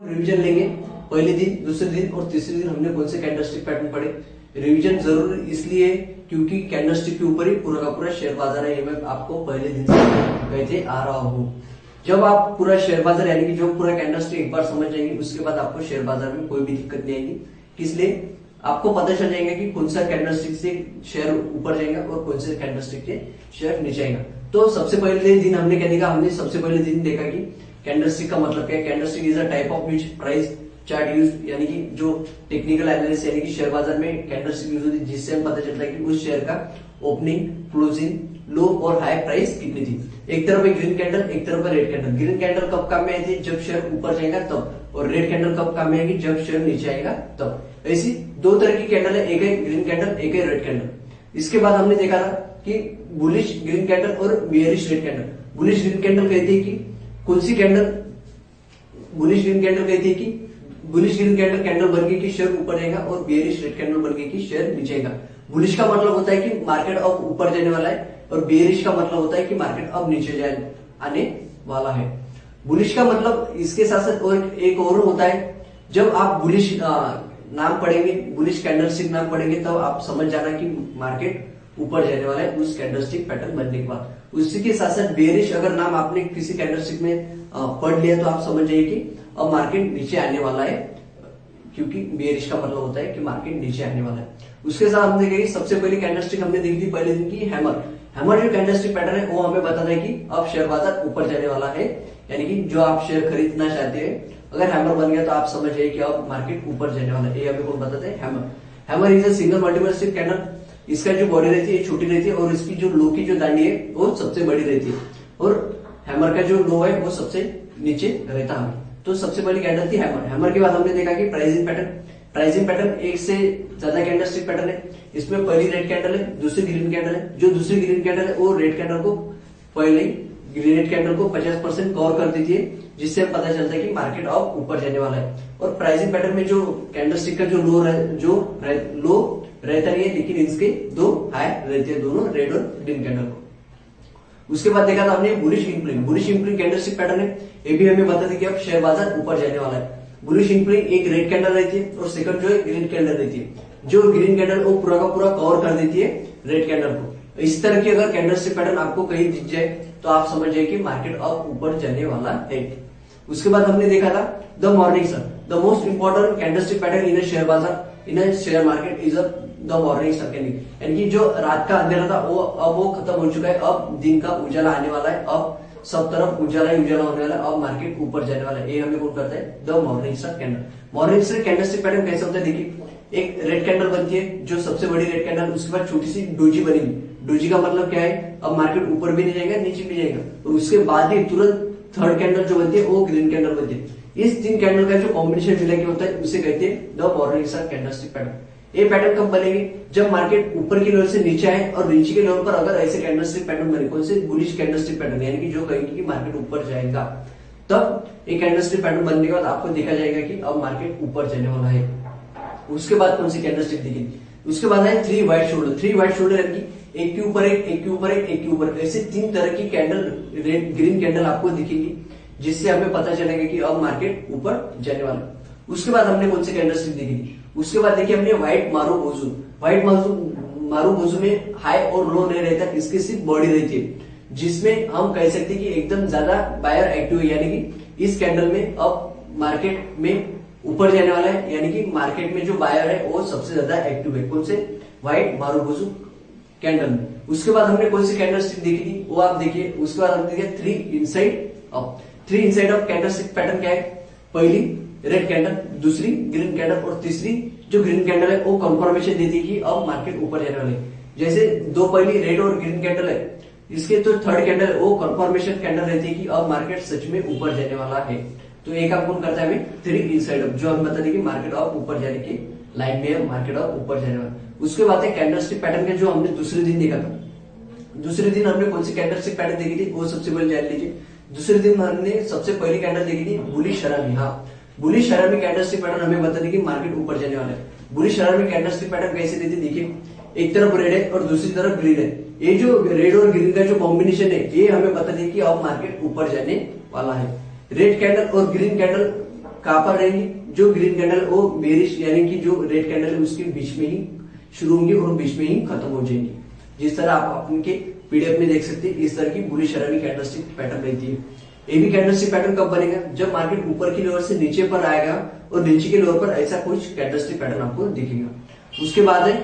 Revision लेंगे। पहले दिन, दूसरे दिन और तीसरे दिन हमने कौन से कैंडलस्टिक पैटर्न पढ़े। रिवीजन जरूर इसलिए क्योंकि कैंडलस्टिक के ऊपर ही पूरा का पूरा शेयर बाजार है। ये मैं आपको पहले दिन से कहते आ रहा हूँ। जब आप पूरा शेयर बाजार यानी कि जो पूरा कैंडलस्टिक एक बार समझ जाएंगे, उसके बाद आपको शेयर बाजार में कोई भी दिक्कत नहीं आएगी। इसलिए आपको पता चल जाएगा कि कौन सा कैंडलस्टिक से शेयर ऊपर जाएगा और कौन से कैंडलस्टिक से शेयर नीचे आएगा। तो सबसे पहले दिन हमने क्या देखा, हमने सबसे पहले दिन देखा कि कैंडलस्टिक का मतलब क्या है। Candlestick is a type of which price chart use, यानी कि जो टेक्निकल एनालिसिस यानी कि शेयर बाजार में कैंडलस्टिक यूज होती है, जिससे हम पता चलता है कि उस शेयर का ओपनिंग, क्लोजिंग, लो और हाई प्राइस कितनी थी। एक तरफ है ग्रीन कैंडल, एक तरफ है रेड कैंडल। ग्रीन कैंडल कब काम में आती है, जब शेयर ऊपर जाएगा तब, और रेड कैंडल कब काम में आएगी, जब शेयर नीचे आएगा तब। ऐसी दो तरह की कैंडल है, एक है ग्रीन कैंडल, एक है रेड कैंडल। इसके बाद हमने देखा था कि बुलिश ग्रीन कैंडल और bearish red candle. Bullish green candle कहती है कि कौन सी कैंडल, बुलिश ग्रीन कैंडल कहती है कि बुलिश ग्रीन कैंडल बन गई कि शेयर ऊपर जाएगा, और बेयरिश रेड कैंडल बन गई कि शेयर नीचे आएगा। बुलिश का मतलब होता है कि मार्केट अब ऊपर जाने वाला है, और बेयरिश का मतलब होता है कि मार्केट अब नीचे आने वाला है। बुलिश का मतलब इसके साथ साथ और एक और होता है, जब आप बुलिश नाम पढ़ेंगे, बुलिश कैंडलस्टिक नाम पढ़ेंगे, तब आप समझ जाना कि मार्केट ऊपर जाने वाला है उस कैंडलस्टिक पैटर्न बनने के बाद। उसी के साथ साथ बेयरिश अगर नाम आपने किसी कैंडलस्टिक में पढ़ लिया तो आप समझ जाइए कि अब मार्केट नीचे आने वाला है, क्योंकि बेयरिश का मतलब होता है कि मार्केट नीचे आने वाला है। उसके साथ हमने देखी सबसे पहले कैंडलस्टिक हमने देखी थी पहले दिन की हैमर। हैमर जो कैंडलस्टिक पैटर्न है वो हमें बताता है कि अब शेयर बाजार ऊपर जाने वाला है, यानी कि जो आप शेयर खरीदना चाहते हैं अगर हैमर बन गया तो आप समझ जाइए कि अब मार्केट ऊपर जाने वाला है। ये हमें कौन बताते हैं, hammer. Hammer is a single multiple stick candle. इसका जो बॉडी रहती है छोटी रहती है, और इसकी जो लो की जो दांडी है वो सबसे बड़ी रहती है, और हैमर का जो लो है वो सबसे नीचे रहता है। तो सबसे पहली कैंडल थी हैमर। हैमर के बाद हमने देखा कि प्राइसिंग पैटर्न। प्राइसिंग पैटर्न एक से ज्यादा कैंडलस्टिक पैटर्न है। इसमें पहली रेड कैंडल है, दूसरी ग्रीन कैंडल है। जो दूसरी ग्रीन कैंडल है वो रेड कैंडल को पहले रेड कैंडल को 50% कवर कर देती है, जिससे पता चलता है कि मार्केट अब ऊपर जाने वाला है। और प्राइसिंग पैटर्न में जो कैंडलस्टिक का जो लो रहता नहीं है, लेकिन इसके दो हाई रहते हैं, दोनों रेड और ग्रीन कैंडल को। उसके बाद देखा था हमने बुलिश इंप्रिंग। बुलिश इंप्रिंग कैंडलस्टिक पैटर्न है, ये भी हमें बताती है कि अब शेयर बाजार ऊपर जाने वाला है। बुलिश इंप्रिंग एक रेड कैंडल रहती है और सेकंड जो है ग्रीन कैंडल रहती है। जो ग्रीन कैंडल वो पूरा का पूरा कवर कर देती है रेड कैंडल को। इस तरह की अगर कैंडलस्टिक पैटर्न आपको कहीं दिख जाए तो आप समझ जाए कि मार्केट अब ऊपर जाने वाला है। उसके बाद हमने देखा था the morning sun. The most important candlestick pattern in share बाजार, in share market is the morning sun. यानी कि जो रात का अंधेरा था वो खत्म हो चुका है, अब दिन का उजाला आने वाला है, अब सब तरफ उजाला ही उजाला होने वाला है, अब मार्केट ऊपर जाने वाला है। ये हमें कौन करता है, the morning star candle. Morning star candlestick pattern कैसे होता है, देखिए एक रेड कैंडल बनती है, जो सबसे बड़ी रेड कैंडल, उसके बाद छोटी सी डोजी बनेगी। डोजी का मतलब क्या है, अब मार्केट ऊपर भी नहीं जाएगा नीचे भी जाएगा, और उसके बाद ही तुरंत थर्ड कैंडल जो बनती है वो ग्रीन कैंडल बनती है। इस तीन कैंडल का जो कॉम्बिनेशन मिला के होता है उसे कहते हैं the morning star candlestick pattern. ये पैटर्न कब बनेगी, जब मार्केट ऊपर के लेवल से नीचे आए और नीचे के लेवल पर अगर ऐसे कैंडलस्टिक पैटर्न बने, कौन से, बुलिश कैंडलस्टिक पैटर्न, यानी कि जो कहेंगे कि मार्केट ऊपर जाएगा, तब एक कैंडलस्टिक पैटर्न बनने के बाद आपको देखा जाएगा कि अब मार्केट ऊपर जाने वाला है। उसके बाद कौन सी कैंडलस्टिक दिखेगी, उसके बाद है three white shoulder. Three white shoulder यानी कि एक के ऊपर एक, एक के ऊपर एक, एक के ऊपर, ऐसे तीन तरह की कैंडल, रेड ग्रीन कैंडल आपको दिखेगी, जिससे हमें पता चलेगा कि अब मार्केट ऊपर जाने वाला है। उसके बाद हमने कौन सी कैंडलस्टिक देखी, उसके बाद देखिए हमने व्हाइट मारुबोजू। व्हाइट मारुबोजू में हाई और लो नहीं रहता, इसकी सिर्फ बॉडी रहती है, जिसमें हम कह सकते हैं कि एकदम ज्यादा बायर एक्टिव है, यानी कि इस कैंडल में अब मार्केट में ऊपर जाने वाला है, यानी कि मार्केट में जो बायर है वो सबसे ज्यादा एक्टिव है, कौन से, व्हाइट मारुबोजू कैंडल में। उसके बाद हमने कौन सी कैंडलस्टिक देखी थी वो आप देखिए। उसके बाद हमने देखा three inside up. Three inside up candlestick pattern क्या है, पहली रेड कैंडल, दूसरी ग्रीन कैंडल, और तीसरी जो ग्रीन कैंडल है वो कंफर्मेशन देती है कि अब मार्केट ऊपर जाने वाले। जैसे दो पहली रेड और ग्रीन कैंडल है, इसके तो थर्ड कैंडल वो कंफर्मेशन कैंडल रहती है कि अब मार्केट सच में ऊपर जाने वाला है। तो एक काम कौन करता है हमें, थ्री इनसाइड अप, जो हम बता दें कि मार्केट अब ऊपर जाने की लाइन में है, मार्केट अब ऊपर जाने वाला। उसके बाद है कैंडलस्टिक पैटर्न का जो हमने दूसरे दिन देखा था। दूसरे दिन हमने कौन सी कैंडलस्टिक पैटर्न देखी थी वो सबसे पहले जान लीजिए। दूसरे दिन हमने सबसे पहली कैंडल देखी थी बुलिश हरामी। हाँ, बुलिश हरामी कैंडलस्टिक पैटर्न हमें बता दें कि मार्केट ऊपर जाने वाला है। बुलिश हरामी कैंडलस्टिक पैटर्न कैसे देती, देखिए एक तरफ रेड है और दूसरी तरफ ग्रीन है। ये जो रेड और ग्रीन का जो कॉम्बिनेशन है ये हमें बता दें कि अब मार्केट ऊपर जाने वाला है। रेड कैंडल और ग्रीन कैंडल कहां पर रहेंगी, जो ग्रीन कैंडल वो बेरिश यानी कि जो रेड कैंडल है उसके बीच में ही शुरू होंगी और बीच में ही खत्म हो जाएंगी। जिस तरह आप अपने पीडीएफ में देख सकते हैं, इस तरह की बुलिश रनिंग कैंडलस्टिक पैटर्न रहती है। ये भी कैंडलस्टिक पैटर्न कब बनेगा, जब मार्केट ऊपर की लेवल से नीचे पर आएगा और नीचे के लेवल पर ऐसा कुछ कैंडलस्टिक पैटर्न आपको दिखेगा। उसके बाद है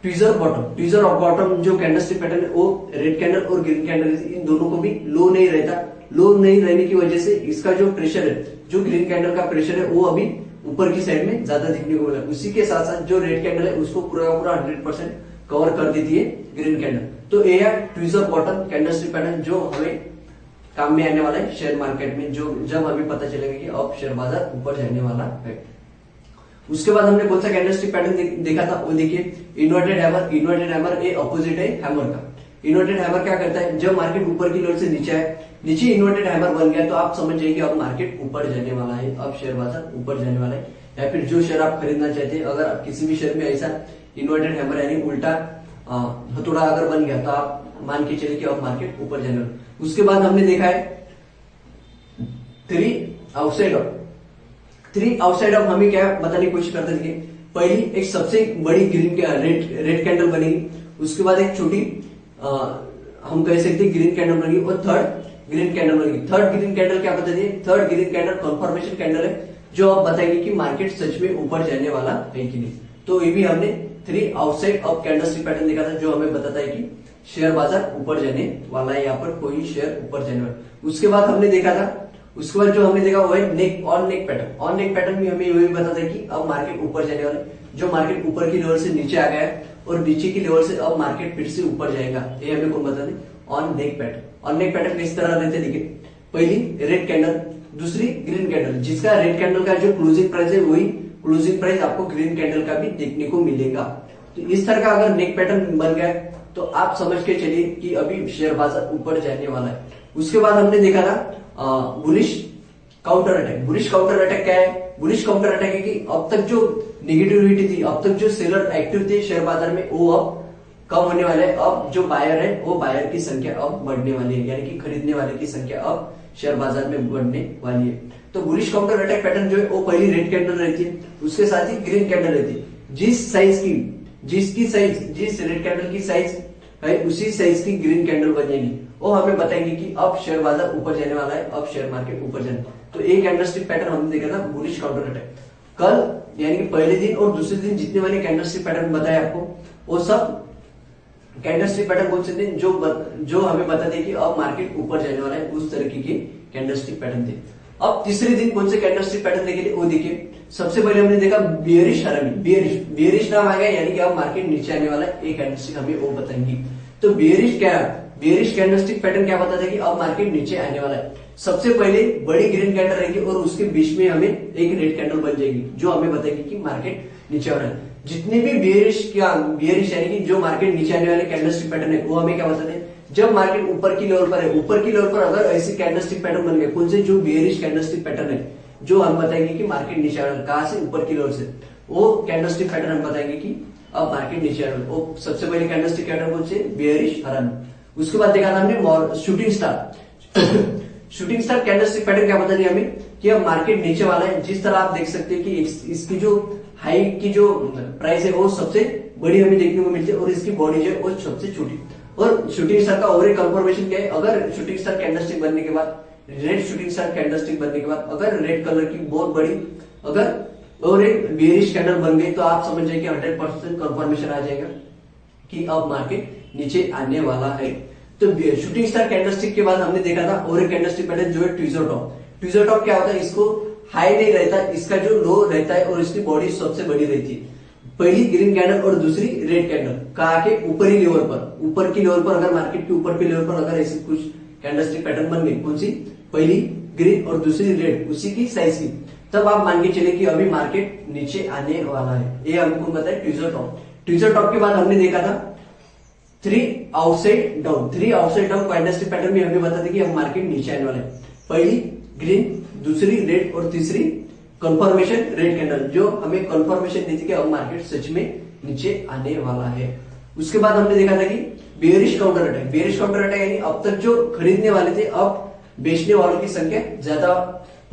ट्विजर बॉटम। ट्विजर और बॉटम जो कैंडलस्टिक पैटर्न है वो रेड कैंडल और ग्रीन कैंडल इन दोनों को भी लो नहीं रहता। लो नहीं रहने की वजह से इसका जो प्रेशर है, जो ग्रीन कैंडल का प्रेशर है वो अभी ऊपर की साइड में ज्यादा दिखने को मिला। उसी के साथ साथ जो रेड कैंडल है उसको पूरा 100% कवर कर देती है ग्रीन कैंडल। तो ये है ट्विजर बॉटम कैंडलस्टिक पैटर्न जो हमें काम में आने वाला है शेयर मार्केट में, जो जब हमें पता चलेगा कि अब शेयर बाजार ऊपर जाने वाला है। उसके बाद हमने कौन सा कैंडलस्टिक पैटर्न देखा था, वो देखिए इन्वर्टेड हैमर। इन्वर्टेड हैमर ये अपोजिट है हैमर का। इन्वर्टेड हैमर क्या करता है, जब मार्केट ऊपर की लेवल से नीचे आए, नीचे इन्वर्टेड हैमर बन गया तो आप समझ जाइए कि अब मार्केट ऊपर जाने वाला है, अब शेयर बाजार ऊपर जाने वाला है। या फिर जो शेयर आप खरीदना चाहते हैं, अगर आप किसी भी शेयर में ऐसा इन्वर्टेड हैमर यानी उल्टा हथौड़ा अगर बन गया तो आप मान के चलिए कि अब मार्केट ऊपर जाने वाला है। उसके बाद हमने देखा है three outside of. Three outside of हमें क्या बताने की कोशिश करते थे, पहली एक सबसे बड़ी ग्रीन रेड कैंडल बनेगी, उसके बाद एक छोटी हम कह सकते हैं ग्रीन कैंडल बनेगी और थर्ड ग्रीन कैंडल बनेगी। थर्ड ग्रीन कैंडल क्या बताती है, third green candle confirmation candle है जो अब बताएगी कि मार्केट सच में ऊपर जाने वाला है कि नहीं। तो ये भी हमने three outside of candlestick pattern देखा था जो हमें बताता है कि शेयर बाजार ऊपर जाने वाला है, यहाँ पर कोई शेयर ऊपर जाने वाला। उसके बाद हमने देखा था, उसके बाद जो हमने देखा वो है नेक on neck pattern. On neck pattern भी हमें यही बताता है कि अब मार्केट ऊपर जाने वाला है। जो मार्केट ऊपर की लेवल से नीचे आ गया है और नीचे की लेवल से अब मार्केट फिर से ऊपर जाएगा, ये हमें कौन बताते हैं, on neck pattern. On neck pattern किस तरह रहते हैं देखिए, पहली रेड कैंडल, दूसरी ग्रीन कैंडल, जिसका रेड कैंडल का जो क्लोजिंग प्राइस है वही क्लोजिंग प्राइस आपको ग्रीन कैंडल का भी देखने को मिलेगा। तो इस तरह का अगर नेक पैटर्न बन गया तो आप समझ के चलिए कि अभी शेयर बाजार ऊपर जाने वाला है। उसके बाद हमने देखा था bullish counter attack. Bullish counter attack क्या है, बुलिश काउंटर अटैक है कि अब तक जो नेगेटिविटी थी, अब तक जो सेलर एक्टिव थे शेयर बाजार में, वो अब कम होने वाले है। अब जो बायर है वो बायर की संख्या अब बढ़ने वाली है, यानी कि खरीदने वाले की संख्या अब शेयर बाजार में बढ़ने वाली है। तो बुलिश काउंटर अटैक पैटर्न जो है वो पहली रेड कैंडल रहती है, उसके साथ ही ग्रीन कैंडल रहती है। जिस साइज की जिस रेड कैंडल की साइज है उसी साइज की ग्रीन कैंडल बनेगी, वो हमें बताएंगे कि अब शेयर बाजार ऊपर जाने वाला है, अब शेयर मार्केट ऊपर जाने। तो एक कैंडलस्टिक पैटर्न हमने देखा था बुलिश काउंटर अटैक। कल यानी कि पहले दिन और दूसरे दिन जितने मैंने कैंडलस्टिक पैटर्न बताया आपको, वो सब कैंडलस्टिक पैटर्न कौन से थे जो हमें बताते हैं कि अब मार्केट ऊपर जाने वाला है, उस तरीके के कैंडलस्टिक पैटर्न थे। अब तीसरे दिन कौन से कैंडलस्टिक पैटर्न देखे थे वो देखिए। सबसे पहले हमने देखा बियरिश हरामी, बियरिश नाम आ गया, यानी कि अब मार्केट नीचे आने वाला है, एक कैंडलस्टिक हमें वो बताएंगी। तो बियरिश कैंडलस्टिक पैटर्न क्या बताता है कि अब मार्केट नीचे आने वाला है। सबसे पहले बड़ी ग्रीन कैंडल रहेगी और उसके बीच में हमें एक रेड कैंडल बन जाएगी जो हमें बताएगी कि मार्केट नीचे आ रहा है। जितने भी बियरिश यानी कि जो मार्केट नीचे आने वाले कैंडलस्टिक पैटर्न है वो हमें क्या बताते हैं, जब मार्केट ऊपर की लेवल पर है, ऊपर की लेवल पर अगर ऐसे कैंडलस्टिक पैटर्न बन गए, कौन से जो बियरिश कैंडलस्टिक पैटर्न है जो हम बताएंगे कि मार्केट नीचे आ रहा है, कहां से, ऊपर की लेवल से, वो कैंडलस्टिक पैटर्न हम बताएंगे कि अब मार्केट नीचे आ रहा है। वो सबसे पहले कैंडलस्टिक पैटर्न कौन से, बियरिश हरामी। उसके बाद देखा था हमने shooting star. Shooting star candlestick pattern क्या बता रही है हमें कि अब मार्केट नीचे वाला है। जिस तरह आप देख सकते हैं कि इसकी जो हाई की जो प्राइस है वो सबसे बड़ी हमें देखने को मिलती है और इसकी बॉडी जो है वो सबसे छोटी। और शूटिंग स्टार का और एक कंफर्मेशन क्या है, अगर शूटिंग स्टार कैंडलस्टिक बनने के बाद, रेड शूटिंग स्टार कैंडलस्टिक बनने के बाद अगर रेड कलर की बहुत बड़ी अगर और एक बेरिश कैंडल बन गई तो आप समझ जाइए 100% कंफर्मेशन आ जाएगा कि अब मार्केट नीचे आने वाला है। तो शूटिंग स्टार कैंडलस्टिक के बाद हमने देखा था और एक कैंडलस्टिक पैटर्न जो है ट्विजर टॉप। ट्विजर टॉप क्या होता है, इसको हाई नहीं रहता, इसका जो लो रहता है और इसकी बॉडी सबसे बड़ी रहती है। पहली ग्रीन कैंडल और दूसरी रेड कैंडल कहा के ऊपरी लेवल पर, ऊपर की लेवल पर अगर मार्केट के ऊपर के लेवल पर अगर ऐसी कुछ कैंडलस्टिक पैटर्न बन गई, कौन सी, पहली ग्रीन और दूसरी रेड, उसी की साइज की, तब आप मान के चले कि अभी मार्केट नीचे आने वाला है। ये हमको बताया ट्विजर टॉप। ट्विजर टॉप के बाद हमने देखा था three outside down. Three outside down candlestick pattern भी हमें बताते कि अब मार्केट नीचे आने वाला है। पहली ग्रीन, दूसरी रेड और तीसरी कंफर्मेशन रेड कैंडल, जो हमें कंफर्मेशन देती कि अब मार्केट सच में नीचे आने वाला है। उसके बाद हमने देखा था कि bearish counter attack. Bearish counter attack यानी अब तक जो खरीदने वाले थे अब बेचने वालों की संख्या ज्यादा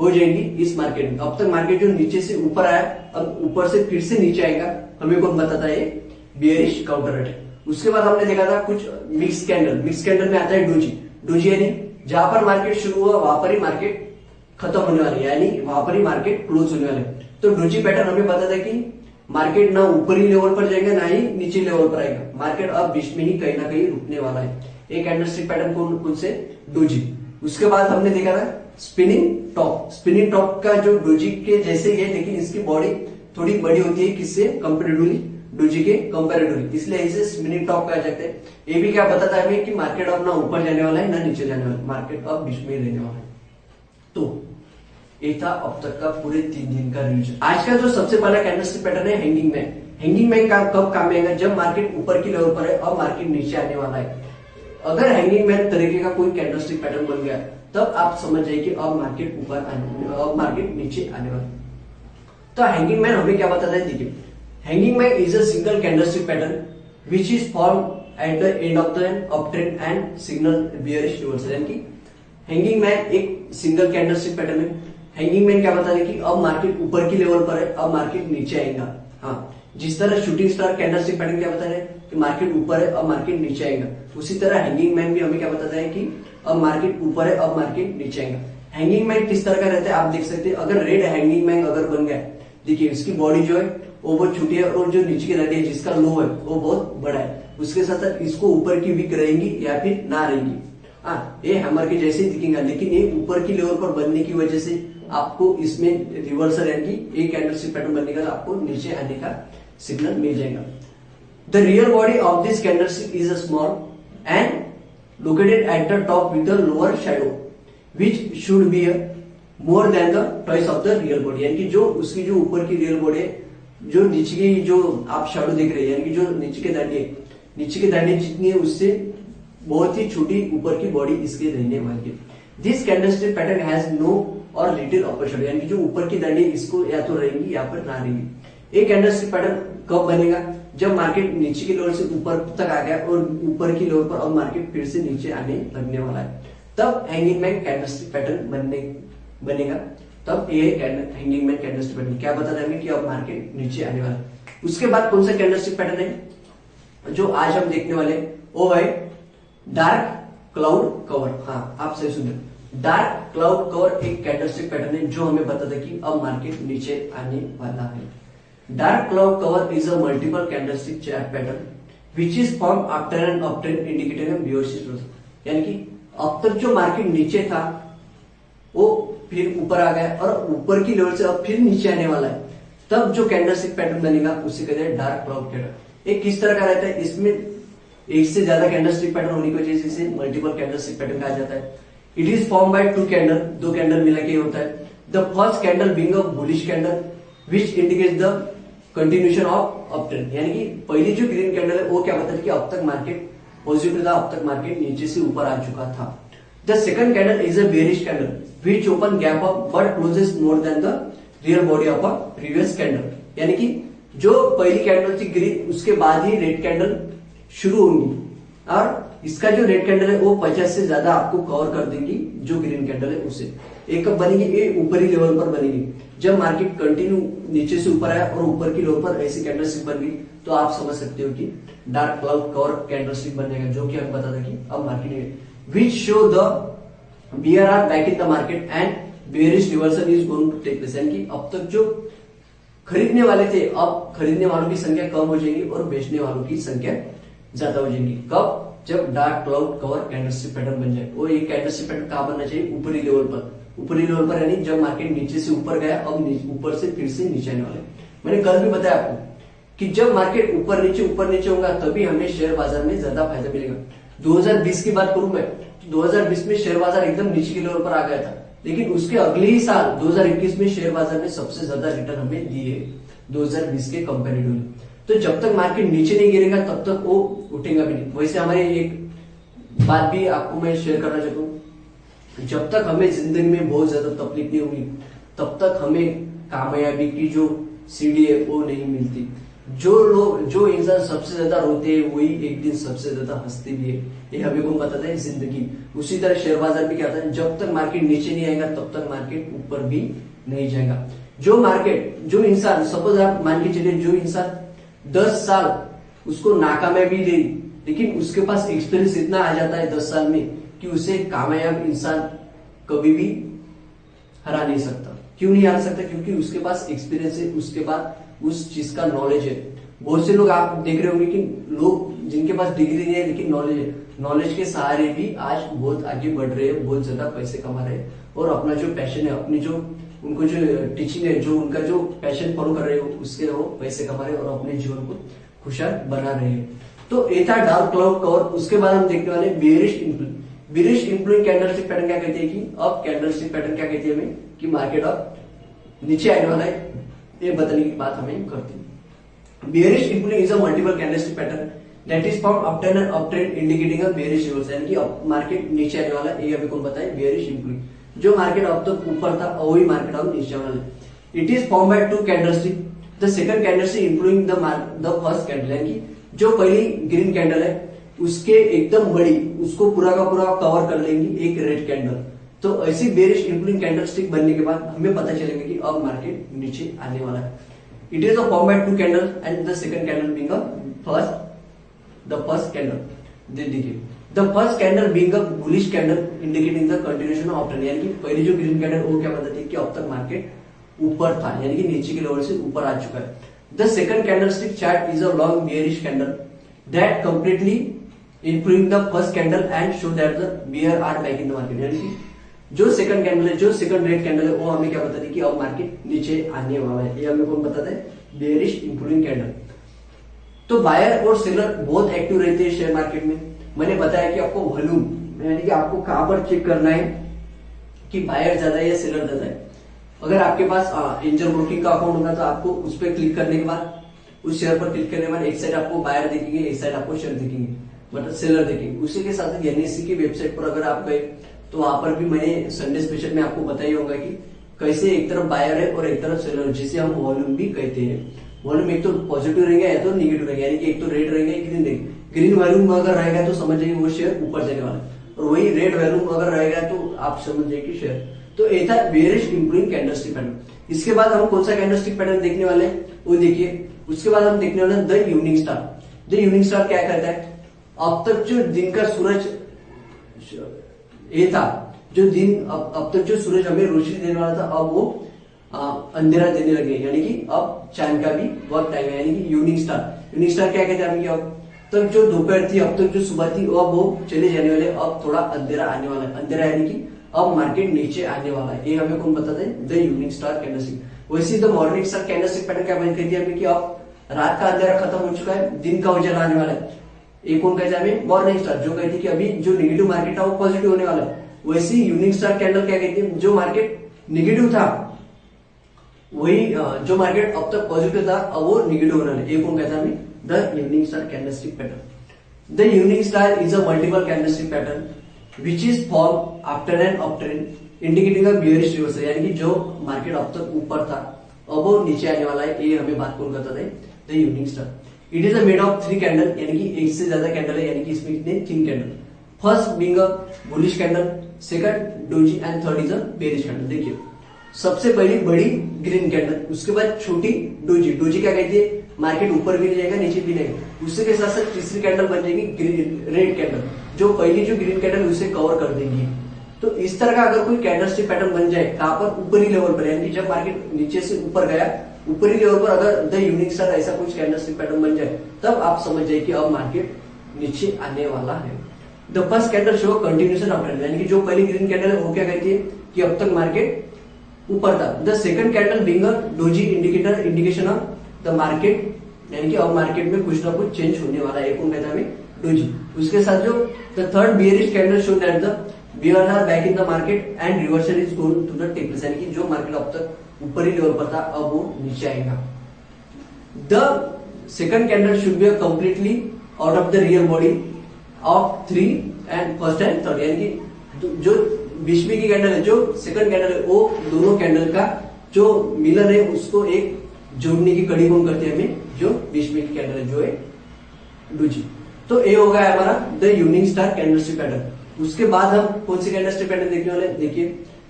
हो जाएंगी इस मार्केट में। अब तक मार्केट जो नीचे से ऊपर आया, अब ऊपर से फिर से नीचे आएगा, हमें कौन बताता है? Bearish counter rate. उसके बाद हमने देखा था कुछ मिक्स कैंडल। मिक्स कैंडल में आता है डोजी। डोजी यानी जहां पर मार्केट शुरू हुआ वहां पर ही मार्केट खत्म होने वाली, यानी वहां पर ही मार्केट क्लोज होने वाले। तो डोजी पैटर्न हमें बताता है कि मार्केट ना ऊपरी लेवल पर जाएगा ना ही नीचे लेवल पर आएगा, मार्केट अब बीच में ही कहीं ना कहीं रुकने वाला है। एक कैंडलस्टिक पैटर्न कौन से? डोजी। उसके बाद हमने देखा था स्पिनिंग टॉप। स्पिनिंग टॉप का जो डोजी के जैसे ही है, लेकिन इसकी बॉडी थोड़ी बड़ी होती है, किससे कंपेरेटिवली? डोजी के कंपेरेटिवली, इसलिए इसे स्पिनिंग टॉप कहा जाता है। ये भी क्या बताता है हमें कि मार्केट अब ना ऊपर जाने वाला है ना नीचे जाने वाला है, मार्केट अब बीच में रहने वाला है। तो ये था अब तक का पूरे 3 दिन का रिविजन। आज का जो सबसे पहला कैंडलस्टिक पैटर्न है हैंगिंग मैन। हैंगिंग मैन कब काम में आएगा? जब मार्केट ऊपर की लेवल पर है और मार्केट नीचे आने वाला है। अगर हैंगिंग मैन तरीके का कोई कैंडलस्टिक पैटर्न बन गया तब आप समझ जाइए कि अब मार्केट ऊपर अब मार्केट नीचे आने वाला है। तो हैंगिंग मैन हमें क्या बताता है? देखिए, hanging man is a single candlestick pattern which is form at the end of the up trend and signal bearish reversal. यानी कि हैंगिंग मैन एक सिंगल कैंडलस्टिक पैटर्न है। हैंगिंग मैन क्या बता रहे कि अब मार्केट ऊपर की लेवल पर है, अब मार्केट नीचे आएगा। हाँ, जिस तरह शूटिंग स्टार कैंडलस्टिक पैटर्न क्या बता रहे हैं कि मार्केट ऊपर है, अब मार्केट नीचे आएगा, उसी तरह हैंगिंग मैन भी हमें क्या बताता है कि अब मार्केट ऊपर है, अब मार्केट नीचे आएगा। हैंगिंग मैन किस तरह का रहता है आप देख सकते हैं। अगर रेड हैंगिंग मैन अगर बन गया, देखिए इसकी बॉडी जो है वो बहुत छोटी है और जो नीचे की दाढ़ी है जिसका लो है वो बहुत बड़ा है। उसके साथ साथ इसको ऊपर की विक रहेंगी या फिर ना रहेंगी। हाँ, ये हैमर के जैसे ही दिखेगा, लेकिन ये ऊपर की लेवल पर बनने की वजह से आपको इसमें रिवर्सल यानी कि एक कैंडलस्टिक पैटर्न बनने का आपको नीचे आने का सिग्नल मिल जाएगा। The real body of this candlestick is a small and located at the top with the lower shadow which should be more than the twice of the real body. यानी कि जो उसकी जो ऊपर की रियल बॉडी है, जो नीचे की जो आप शैडो देख रहे हैं, यानी कि जो नीचे की दाढ़ी है, नीचे की दाढ़ी जितनी है उससे बहुत ही छोटी ऊपर की बॉडी इसके रहने वाली है। This candlestick pattern has no और लिटिल अपर शैडो, यानी कि जो ऊपर की दाढ़ी इसको या तो रहेंगी या फिर ना रहेंगी। एक कैंडलस्टिक पैटर्न कब बनेगा? जब मार्केट नीचे की लेवल से ऊपर तक आ गया और ऊपर की लेवल पर अब मार्केट फिर से नीचे आने लगने वाला है, तब हैंगिंग मैन कैंडलस्टिक पैटर्न बनेगा। तब ये हैंगिंग मैन कैंडलस्टिक पैटर्न क्या बताता है हमें कि अब मार्केट नीचे आने वाला है। उसके बाद कौन सा कैंडलस्टिक पैटर्न है जो आज हम देखने वाले, वो है डार्क क्लाउड कवर। हाँ, आप सही सुन रहे हो, डार्क क्लाउड कवर एक कैंडलस्टिक पैटर्न है जो हमें बताता है कि अब मार्केट नीचे आने वाला है। Dark cloud cover is a multiple candlestick chart pattern which is form after an uptrend indicating bearish reversal. यानी कि अब तक जो मार्केट नीचे था वो फिर ऊपर आ गया और ऊपर की लेवल से अब फिर नीचे आने वाला है, तब जो कैंडलस्टिक पैटर्न बनेगा उसे कहते हैं डार्क क्लाउड पैटर्न। एक किस तरह का रहता है? इसमें एक से ज्यादा कैंडलस्टिक पैटर्न होने की वजह से इसे मल्टीपल कैंडलस्टिक पैटर्न कहा जाता है। It is form by 2 candle, 2 candle मिला के होता है। The first candle being a bullish candle which indicates the continuation of uptrend. यानी कि पहली जो ग्रीन कैंडल है वो क्या बताती है कि अब तक मार्केट पॉजिटिव था, अब तक मार्केट नीचे से ऊपर आ चुका था। The second candle is a bearish candle which open gap up but closes more than the real body of a previous candle. यानी कि जो पहली कैंडल थी ग्रीन, उसके बाद ही रेड कैंडल शुरू होंगी और इसका जो रेड कैंडल है वो 50 से ज्यादा आपको कवर कर देगी जो ग्रीन कैंडल है उसे। एक कब बनेगी? ये ऊपरी लेवल पर बनेगी जब मार्केट कंटिन्यू नीचे से ऊपर आया और ऊपर की लेवल पर ऐसी कैंडलस्टिक बन गई, तो आप समझ सकते हो कि डार्क क्लाउड कवर कैंडलस्टिक बनेगा, जो कि हमें बता था कि अब market which show the bear are back in the market and bearish reversal is going to take place. यानी कि अब तक जो खरीदने वाले थे, अब खरीदने वालों की संख्या कम हो जाएगी और बेचने वालों की संख्या ज्यादा हो जाएगी। कब? जब dark cloud cover candlestick pattern बन जाए। और ये कैंडलस्टिक पैटर्न कहां बनना चाहिए? ऊपरी लेवल पर। ऊपरी लेवल पर यानी जब मार्केट नीचे से ऊपर गया, अब ऊपर से फिर से नीचे आने वाले। मैंने कल भी बताया आपको कि जब मार्केट ऊपर नीचे होगा तभी हमें शेयर बाजार में ज्यादा फायदा मिलेगा। 2020 की बात करूं मैं, 2020 में शेयर बाजार एकदम नीचे के लेवल पर आ गया था, लेकिन उसके अगले ही साल 2021 में शेयर बाजार में सबसे ज्यादा रिटर्न हमें दिए 2020 के कंपेरेटिवली। तो जब तक मार्केट नीचे नहीं गिरेगा तब तक वो उठेगा भी नहीं। वैसे हमारी एक बात भी आपको मैं शेयर करना चाहता हूँ, जब तक हमें जिंदगी में बहुत ज्यादा तकलीफ नहीं होगी तब तक हमें कामयाबी की जो सीढ़ी है वो नहीं मिलती। जो इंसान सबसे ज्यादा रोते हैं वही एक दिन सबसे ज्यादा हंसते भी है, ये हमें कौन बताता है? जिंदगी। उसी तरह शेयर बाजार भी क्या होता है, जब तक मार्केट नीचे नहीं आएगा तब तक मार्केट ऊपर भी नहीं जाएगा। जो इंसान, सपोज आप मान के चलिए, जो इंसान 10 साल उसको नाकामयाबी रही, लेकिन उसके पास एक्सपीरियंस इतना आ जाता है 10 साल में कि उसे कामयाब इंसान कभी भी हरा नहीं सकता। क्यों नहीं हरा सकता? क्योंकि उसके पास एक्सपीरियंस है, उसके बाद उस चीज का नॉलेज है। बहुत से लोग आप देख रहे होंगे कि लोग जिनके पास डिग्री नहीं है लेकिन नॉलेज है, नॉलेज के सहारे भी आज बहुत आगे बढ़ रहे हैं, बहुत ज्यादा पैसे कमा रहे हैं और अपना जो पैशन है, अपनी जो उनको जो टीचिंग है, जो उनका जो पैशन फॉलो कर रहे हो उसके वो पैसे कमा रहे हैं और अपने जीवन को खुशहाल बना रहे हैं। तो ये था डार्क क्लाउड कवर। उसके बाद हम देखने वाले bearish influence. Bearish influence candlestick pattern क्या कहते हैं कि अब कैंडलस्टिक पैटर्न क्या कहते हैं हमें कि मार्केट अब नीचे आने वाला है, ये बताने की बात हमें करती है। Bearish influence is a multiple candlestick pattern that is found uptrend and uptrend indicating a bearish reversal, यानी कि अब मार्केट नीचे आने वाला है, ये हमें कौन बताए? Bearish influence. जो मार्केट अब तक ऊपर था वही मार्केट अब नीचे आने वाला है। It is form by to candlestick, the second candlestick including the first candle, यानी कि जो पहली ग्रीन कैंडल है उसके एकदम बड़ी, उसको पूरा का पूरा कवर कर लेंगी एक रेड कैंडल। तो ऐसी बेरिश इन्फ्लुएंस कैंडलस्टिक बनने के बाद हमें पता चलेगा कि अब मार्केट नीचे आने वाला है। It is a form by two candle and the second candle being the first candle. देखिए, the first candle being a bullish candle indicating the continuation of trend, यानी कि पहली जो ग्रीन कैंडल वो क्या बताती है कि अब तक मार्केट ऊपर था, यानी कि नीचे के लेवल से ऊपर आ चुका है। The second candlestick chart is a long bearish candle that completely influence the first candle and show that the bear are back in the market, यानी कि जो सेकंड कैंडल है, जो सेकंड रेड कैंडल है, वो हमें क्या बताती है कि अब मार्केट नीचे आने वाला है। ये हमें कौन बताता है? Bearish influence candle. तो बायर और सेलर बहुत एक्टिव रहते हैं शेयर मार्केट में। मैंने बताया कि आपको वॉल्यूम, यानी कि आपको कहां पर चेक करना है कि बायर ज्यादा है या सेलर ज्यादा है। अगर आपके पास एंजल ब्रोकिंग का अकाउंट होगा तो आपको उस पर क्लिक करने के बाद, उस शेयर पर क्लिक करने के बाद एक साइड आपको बायर दिखेंगे, एक साइड आपको शेयर दिखेंगे, मतलब सेलर देखेंगे। उसी के साथ एनएससी की वेबसाइट पर अगर आप गए तो वहां पर भी मैंने संडे स्पेशल में आपको बताया होगा कि कैसे एक तरफ बायर है और एक तरफ सेलर, जिसे हम वॉल्यूम भी कहते हैं। वॉल्यूम एक तो पॉजिटिव रहेगा या तो निगेटिव रहेगा, यानी कि एक तो रेड रहेगा या ग्रीन रहेगा। ग्रीन वॉल्यूम अगर रहेगा तो समझ जाइए वो शेयर ऊपर जाने वाला है, और वही रेड वॉल्यूम अगर रहेगा तो आप समझ जाइए कि शेयर। तो ये था बेयरिश इन्फ्लुएंस कैंडलस्टिक पैटर्न। इसके बाद हम कौन सा कैंडलस्टिक पैटर्न देखने वाले हैं वो देखिए। उसके बाद हम देखने वाले हैं the evening star. The evening star क्या करता है? अब तक जो दिन का सूरज ये था, जो दिन अब तक जो सूरज हमें रोशनी देने वाला था, अब वो अंधेरा देने लगे, यानी कि अब चांद का भी वक्त आएगा, यानी कि इवनिंग स्टार। इवनिंग स्टार क्या कहते हैं? अब तक जो दोपहर थी, अब तक जो सुबह थी, अब वो चले जाने वाले, अब थोड़ा अंधेरा आने वाला है। अंधेरा यानी कि अब मार्केट नीचे आने वाला है, ये हमें कौन बताते हैं? The evening star candlestick. वैसे the morning star candlestick pattern क्या कहती है हमें कि अब रात का अंधेरा खत्म हो चुका है, दिन का उजाला आने वाला है। एक कौन कहता है हमें? मॉर्निंग स्टार, जो कहती है कि अभी जो नेगेटिव मार्केट था वो पॉजिटिव होने वाला है। वैसे इवनिंग स्टार कैंडल क्या कहती है? जो मार्केट नेगेटिव था वही, जो मार्केट अब तक पॉजिटिव था अब वो नेगेटिव होने वाला है। एक कौन कहता है हमें? The evening star candlestick pattern. The evening star is a multiple candlestick pattern which is formed after an uptrend indicating a bearish reversal, यानी कि जो मार्केट अब तक ऊपर था अब वो नीचे आने वाला है, ये हमें बात कौन करता है? The evening star. It is a made of 3 candle, यानी कि एक से ज्यादा कैंडल है, यानी कि इसमें कितने? 3 candle. First being a bullish candle, second doji and third is a bearish candle. देखिए, सबसे पहली बड़ी ग्रीन कैंडल, उसके बाद छोटी डोजी। डोजी क्या कहती है? मार्केट ऊपर भी नहीं जाएगा नीचे भी नहीं। उसके के साथ साथ तीसरी कैंडल बन जाएगी रेड कैंडल, जो पहली जो ग्रीन कैंडल उसे कवर कर देंगी। तो इस तरह का अगर कोई कैंडलस्टिक पैटर्न बन जाए, कहां पर? ऊपरी लेवल पर, यानी कि जब मार्केट नीचे से ऊपर गया, ऊपरी लेवल पर अगर द इवनिंग स्टार ऐसा कुछ कैंडलस्टिक पैटर्न बन जाए, तब आप समझ जाइए कि अब मार्केट नीचे आने वाला है। The first candle show continuation of trend, यानी कि जो पहली ग्रीन कैंडल है वो क्या कहती है कि अब तक मार्केट ऊपर था। The second candle being a doji indicator, indication of the market, यानी कि अब मार्केट में कुछ ना कुछ चेंज होने वाला है। कौन कहता है हमें? डोजी। उसके साथ जो the third bearish candle show that the bear are back in the market and reversal is going to the take place, यानी कि जो मार्केट अब तक ऊपरी लेवल पर था अब वो नीचे आएगा। The second candle should be completely out of the real body of 3 and first and third, यानी कि जो बीचमी की कैंडल है, जो सेकंड कैंडल है, वो दोनों कैंडल का जो मिलर है उसको एक जोड़ने की कड़ी कौन करती है हमें, जो 20 मिनट की कैंडल है, जो है डूजी। तो ये हो गया हमारा the evening star candlestick pattern. उसके बाद हम कौन सी कैंडलस्टिक पैटर्न देखने वाले, देखिए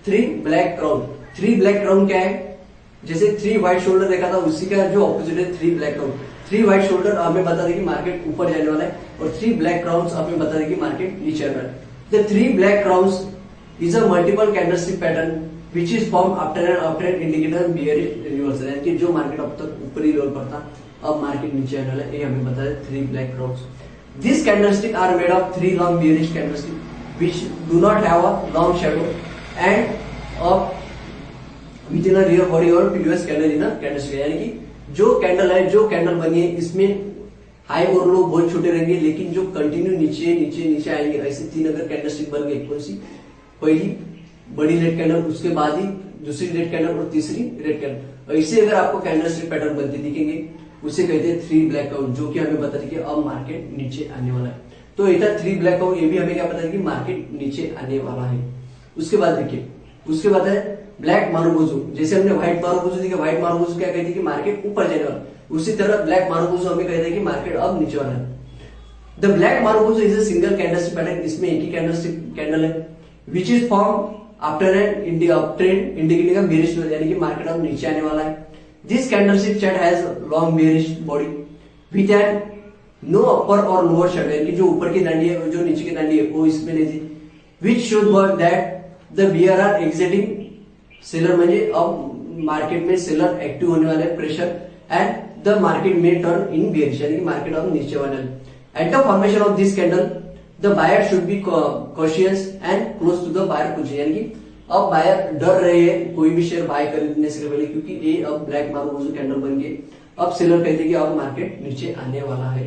3 ब्लैक क्राउन। 3 ब्लैक क्राउन क्या है, जैसे 3 व्हाइट शोल्डर देखा था, उसी का जो ऑपोजिट है 3 ब्लैक क्राउन। 3 व्हाइट शोल्डर हमें बता दे कि मार्केट ऊपर जाने वाला है, और 3 ब्लैक क्राउन्स हमें बता दे कि मार्केट नीचे आने वाला है। The 3 black crowns is a multiple candlestick pattern which is form after an indicator bearish reversal, यानी कि जो मार्केट अब तक ऊपरी लेवल पर था, अब मार्केट नीचे आने वाला है, ये हमें बता दे 3 black crowns. These candlesticks are made of 3 long bearish candlesticks which do not have a long shadow and within a rear body or previous candle in a candlestick, यानी कि जो कैंडल है, जो कैंडल बनी है, इसमें हाई और लो बहुत छोटे रहेंगे, लेकिन जो कंटिन्यू नीचे नीचे नीचे आएंगे, ऐसे 3 अगर कैंडलस्टिक बन गए, कौन सी, पहली बड़ी रेड कैंडल, उसके बाद ही दूसरी रेड कैंडल और तीसरी रेड कैंडल, ऐसे अगर आपको कैंडलस्टिक पैटर्न बनते दिखेंगे, उसे कहते हैं 3 ब्लैक क्राउन, जो कि हमें बता कि अब मार्केट नीचे आने वाला है। तो ये था 3 ब्लैक क्राउन, ये भी हमें क्या पता है कि मार्केट नीचे आने वाला है। उसके बाद देखिए, उसके बाद है ब्लैक मारुबोजू। जैसे हमने व्हाइट मारुबोजू देखा, व्हाइट मारुबोजू क्या कहती है कि मार्केट ऊपर जाने वाला, उसी तरह ब्लैक मारुबोजू हमें कहते हैं कि मार्केट अब नीचे वाला है। The black marubozu is a single candlestick pattern, इसमें एक ही कैंडल है, which is form after an trend indicating a bearish, यानी कि मार्केट अब नीचे आने वाला है। This candlestick chart has long bearish body with an no upper or lower shadow, यानी कि जो ऊपर की दांडी है, जो नीचे की दांडी है, वो इसमें नहीं थी, which should that the bear are exiting seller, म्हणजे अब मार्केट में सेलर एक्टिव होने वाले, प्रेशर एंड द मार्केट में टर्न इन बेरिश, यानी कि मार्केट अब नीचे वाला है। At the formation of this candle the buyer should be cautious and close to the buyer position, यानी कि अब बायर डर रहे हैं कोई भी शेयर बाय खरीदने से पहले, क्योंकि ये अब ब्लैक मारुबोजू कैंडल बन गए। अब सेलर कहते हैं कि अब मार्केट नीचे आने वाला है।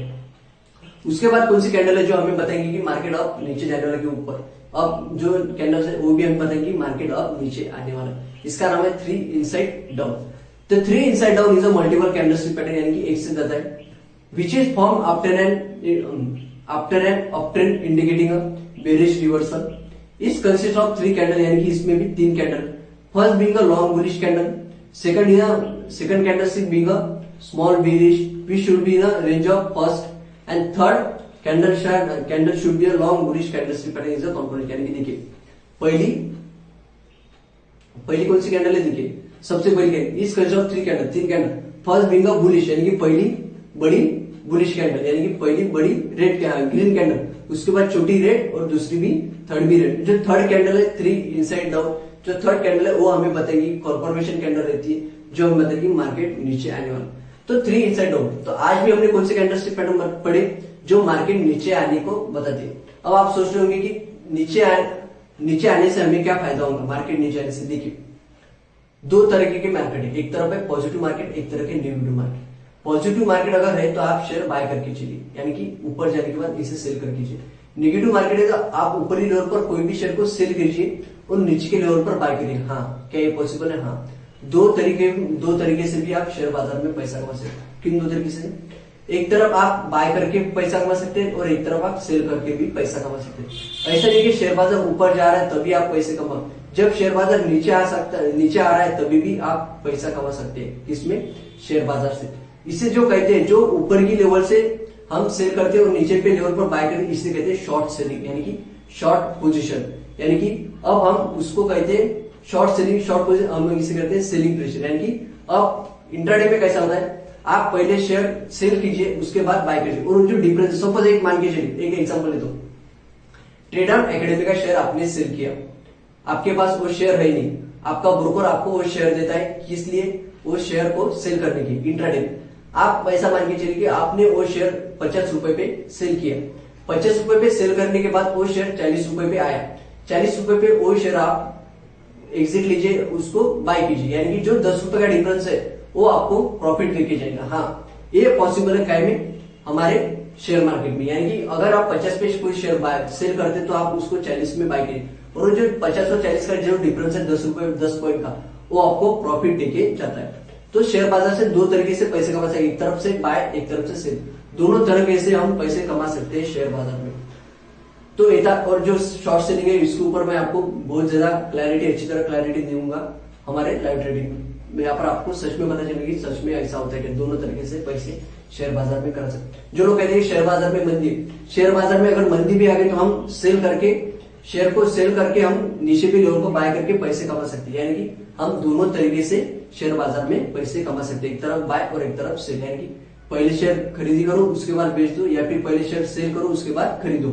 उसके बाद कौन सी कैंडल है जो हमें बताएंगे कि मार्केट अब नीचे जाने वाला के ऊपर, अब जो कैंडल्स है वो भी हमें बताएंगे कि मार्केट अब नीचे आने वाला है। इसका नाम है 3 इनसाइड डाउन। तो 3 inside down is a multiple candlestick pattern, यानी कि एक से ज्यादा है, which is form after an uptrend indicating a bearish reversal. इस कंसिस्ट ऑफ 3 कैंडल, यानी कि इसमें भी 3 candle, first being a long bullish candle, second candlestick being a small bearish which should be in a range of first, and third candle should be a long bullish candlestick pattern is a component, यानी कि देखिए पहली कौन सी candle है, देखिए सबसे पहली candle, इस consist of 3 candle, 3 candle, first being a bullish, यानी कि पहली बड़ी बुलिश कैंडल, यानी कि पहली बड़ी रेड ग्रीन कैंडल, उसके बाद छोटी रेड और दूसरी भी थर्ड भी रेड। जो थर्ड कैंडल है 3 इनसाइड डाउन, जो थर्ड कैंडल है वो हमें बताएगी कॉर्पोरेशन कैंडल रहती है, जो हमें बताएगी मार्केट नीचे आने वाला। तो 3 इनसाइड डाउन। तो आज भी हमने कौन से कैंडलस्टिक पैटर्न पढ़े जो मार्केट नीचे आने को बताते हैं। अब आप सोच रहे होंगे कि नीचे आने से हमें क्या फायदा होगा, मार्केट नीचे आने से। देखिए 2 तरह के मार्केट है, एक तरफ है पॉजिटिव मार्केट, एक तरह के नेगेटिव मार्केट। पॉजिटिव मार्केट अगर है तो आप शेयर बाय करके चलिए, यानी कि ऊपर जाने के बाद इसे सेल कर कीजिए। नेगेटिव मार्केट है तो आप ऊपरी लेवल पर कोई भी शेयर को सेल कीजिए और नीचे के लेवल पर बाय करिए। हाँ, क्या ये पॉसिबल है? हाँ, दो तरीके से भी आप शेयर बाजार में पैसा कमा सकते हैं। किन 2 तरीके से? एक तरफ आप बाय करके पैसा कमा सकते हैं और एक तरफ आप सेल करके भी पैसा कमा सकते हैं। ऐसा नहीं कि शेयर बाजार ऊपर जा रहा है तभी आप पैसे कमाओ, जब शेयर बाजार नीचे आ रहा है तभी भी आप पैसा कमा सकते हैं। किसमें? शेयर बाजार से। इसे जो कहते हैं, जो ऊपर की लेवल से हम सेल करते हैं और नीचे पे लेवल पर बाय करते हैं, इसे कहते हैं शॉर्ट सेलिंग, यानी कि शॉर्ट पोजीशन। यानी कि अब हम उसको कहते हैं शॉर्ट सेलिंग, शॉर्ट पोजीशन, हम इसे कहते हैं सेलिंग प्रेशर। यानी कि अब इंट्राडे में कैसा होता है, आप पहले शेयर सेल कीजिए उसके बाद बाय कीजिए, और जो डिफरेंस, सपोज एक मान के चलिए, एक एग्जांपल ले दो, ट्रेडर एकेडमी का शेयर आपने सेल किया, आपके पास वो शेयर है नहीं, आपका ब्रोकर आपको वो शेयर देता है, किस लिए? वो शेयर को सेल करने की इंट्राडे में। आप ऐसा मान के चलिए कि आपने वो शेयर 50 रुपए पे सेल किया, 50 रुपए पे सेल करने के बाद वो शेयर 40 रुपए पे आया, 40 रुपए पे वो शेयर आप एग्जिट लीजिए, उसको बाय कीजिए, यानी कि जो 10 रुपए का डिफरेंस है वो आपको प्रॉफिट देके जाएगा। हाँ, ये पॉसिबल है, काय में? हमारे शेयर मार्केट में। यानी कि अगर आप 50 पे कोई शेयर बाय सेल करते तो आप उसको 40 में बाय करिए, और जो 50 और 40 का जो डिफरेंस है 10 रुपए 10 पॉइंट का, वो आपको प्रॉफिट देके जाता है। तो शेयर बाजार से 2 तरीके से पैसे कमा सकते, एक तरफ से बाय, एक तरफ से सेल, दोनों तरह से हम पैसे कमा सकते हैं शेयर बाजार में। तो एटा, और जो शॉर्ट सेलिंग है इसके ऊपर मैं आपको बहुत ज्यादा क्लैरिटी, अच्छी तरह क्लैरिटी दूंगा हमारे लाइव ट्रेडिंग में। यहाँ पर आपको सच में पता चलेगी सच में ऐसा होता है कि दोनों तरीके से पैसे शेयर बाजार में कर सकते। जो लोग कहते हैं शेयर बाजार में मंदी, शेयर बाजार में अगर मंदी भी आ गई तो हम सेल करके शेयर को सेल करके हम नीचे भी लेवल को बाय करके पैसे कमा सकते हैं। यानी कि हम दोनों तरीके से शेयर बाजार में पैसे कमा सकते हैं, एक तरफ बाय और एक तरफ सेल। यानी कि पहले शेयर खरीदी करो उसके बाद बेच दो, या फिर पहले शेयर सेल करो उसके बाद खरीदो।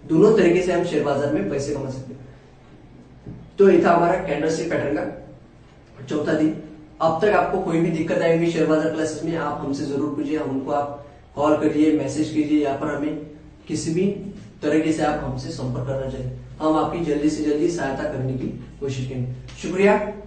दोनों तरीके से हम शेयर बाजार में पैसे कमा सकते हैं। तो ये था हमारा कैंडलस्टिक पैटर्न का चौथा दिन। अब तक आपको कोई भी दिक्कत आई हुई शेयर बाजार क्लासेस में, आप हमसे जरूर पूछिए, हमको आप कॉल करिए, मैसेज कीजिए, या पर हमें किसी भी तरीके से आप हमसे संपर्क करना चाहिए। हम आपकी जल्दी से जल्दी सहायता करने की कोशिश करेंगे। शुक्रिया।